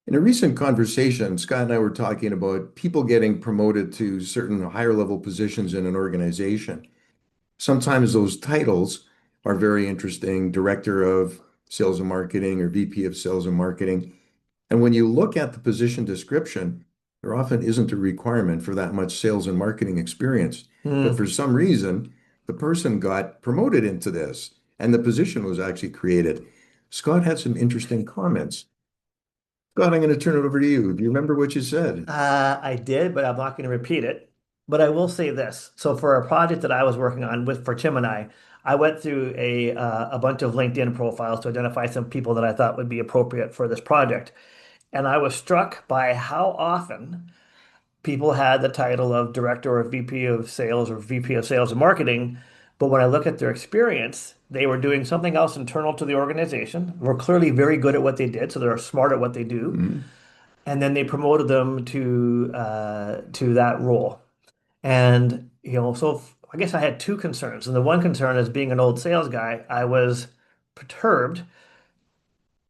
In a recent conversation, Scott and I were talking about people getting promoted to certain higher level positions in an organization. Sometimes those titles are very interesting, Director of Sales and Marketing or VP of Sales and Marketing. And when you look at the position description, there often isn't a requirement for that much sales and marketing experience. But for Hmm. some reason, the person got promoted into this and the position was actually created. Scott had some interesting comments. Scott, I'm going to turn it over to you. Do you remember what you said? I did, but I'm not going to repeat it. But I will say this. So for a project that I was working on with for Tim and I went through a bunch of LinkedIn profiles to identify some people that I thought would be appropriate for this project. And I was struck by how often people had the title of director or VP of sales or VP of sales and marketing. But when I look at their experience, they were doing something else internal to the organization, were clearly very good at what they did, so they're smart at what they do. Mhm. And then they promoted them to that role. And I guess I had two concerns. And the one concern is being an old sales guy, perturbed.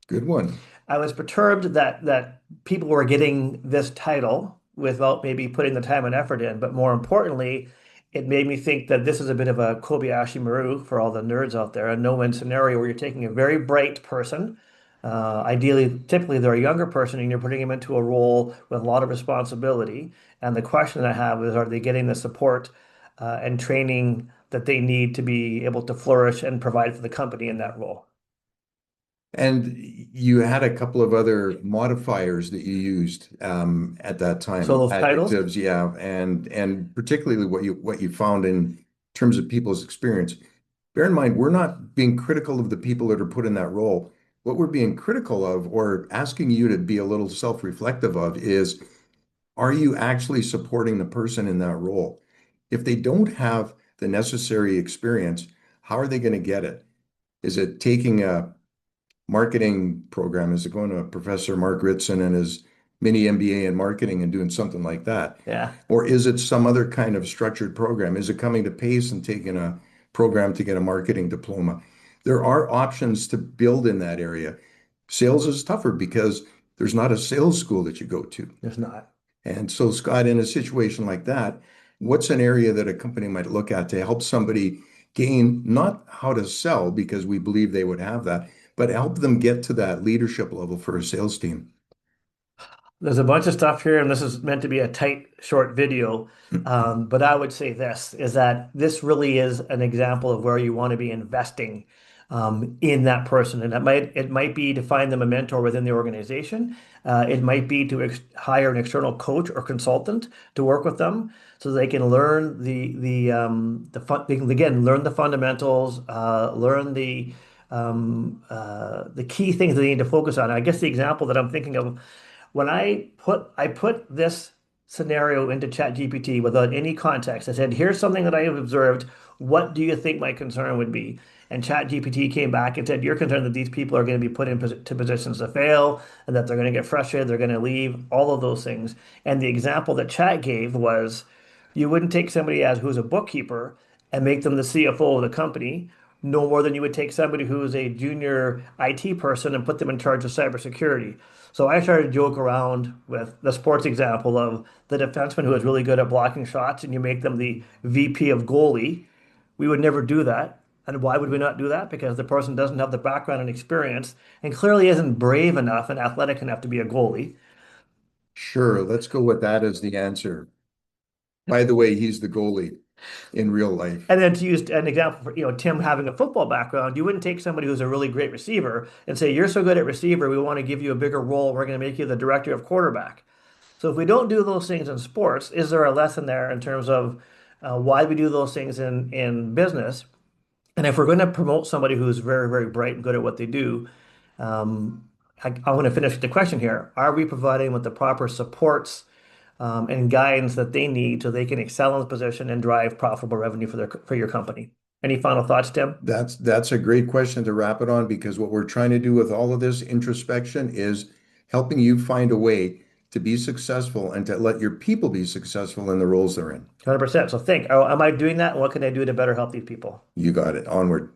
Good one. I was perturbed that people were getting this title without maybe putting the time and effort in. But more importantly, it made me think that this is a bit of a Kobayashi Maru for all the nerds out there, a no-win scenario where you're taking a very bright person, ideally, typically they're a younger person, and you're putting them into a role with a lot of responsibility. And the question I have is, are they getting the support and training that they need to be able to flourish and provide for the company in that role? And you had a couple of other modifiers that you used at that So time, those titles. adjectives, yeah, and particularly what you found in terms of people's experience. Bear in mind, we're not being critical of the people that are put in that role. What we're being critical of, or asking you to be a little self-reflective of, is are you actually supporting the person in that role? If they don't have the necessary experience, how are they going to get it? Is it taking a marketing program? Is it going to Professor Mark Ritson and his mini MBA in marketing and doing something like that? Yeah. Or is it some other kind of structured program? Is it coming to Pace and taking a program to get a marketing diploma? There are options to build in that area. Sales is tougher because there's not a sales school that you go to. There's not. And so, Scott, in a situation like that, what's an area that a company might look at to help somebody gain not how to sell, because we believe they would have that, but help them get to that leadership level for a sales team? There's a bunch of stuff here, and this is meant to be a tight, short video. But I would say this is that this really is an example of where you want to be investing in that person. And it might be to find them a mentor within the organization. It might be to hire an external coach or consultant to work with them so they can learn they can again learn the fundamentals, learn the key things that they need to focus on. I guess the example that I'm thinking of when I put this scenario into ChatGPT without any context. I said, "Here's something that I have observed. What do you think my concern would be?" And ChatGPT came back and said, "You're concerned that these people are going to be put in to positions to fail, and that they're going to get frustrated, they're going to leave, all of those things." And the example that Chat gave was, you wouldn't take somebody as who's a bookkeeper and make them the CFO of the company, no more than you would take somebody who's a junior IT person and put them in charge of cybersecurity. So I started to joke around with the sports example of the defenseman who is really good at blocking shots, and you make them the VP of goalie. We would never do that. And why would we not do that? Because the person doesn't have the background and experience and clearly isn't brave enough and athletic enough to be a goalie. Sure, let's go with that as the answer. By the way, he's the goalie in real life. And then to use an example for, Tim having a football background, you wouldn't take somebody who's a really great receiver and say, "You're so good at receiver, we want to give you a bigger role. We're going to make you the director of quarterback." So if we don't do those things in sports, is there a lesson there in terms of why we do those things in business? And if we're going to promote somebody who's very, very bright and good at what they do, um, I want to finish the question here. Are we providing with the proper supports and guidance that they need so they can excel in the position and drive profitable revenue for your company? Any final thoughts, Tim? That's a great question to wrap it on, because what we're trying to do with all of this introspection is helping you find a way to be successful and to let your people be successful in the roles they're in. 100%. So think, oh, am I doing that? And what can I do to better help these people? You got it. Onward.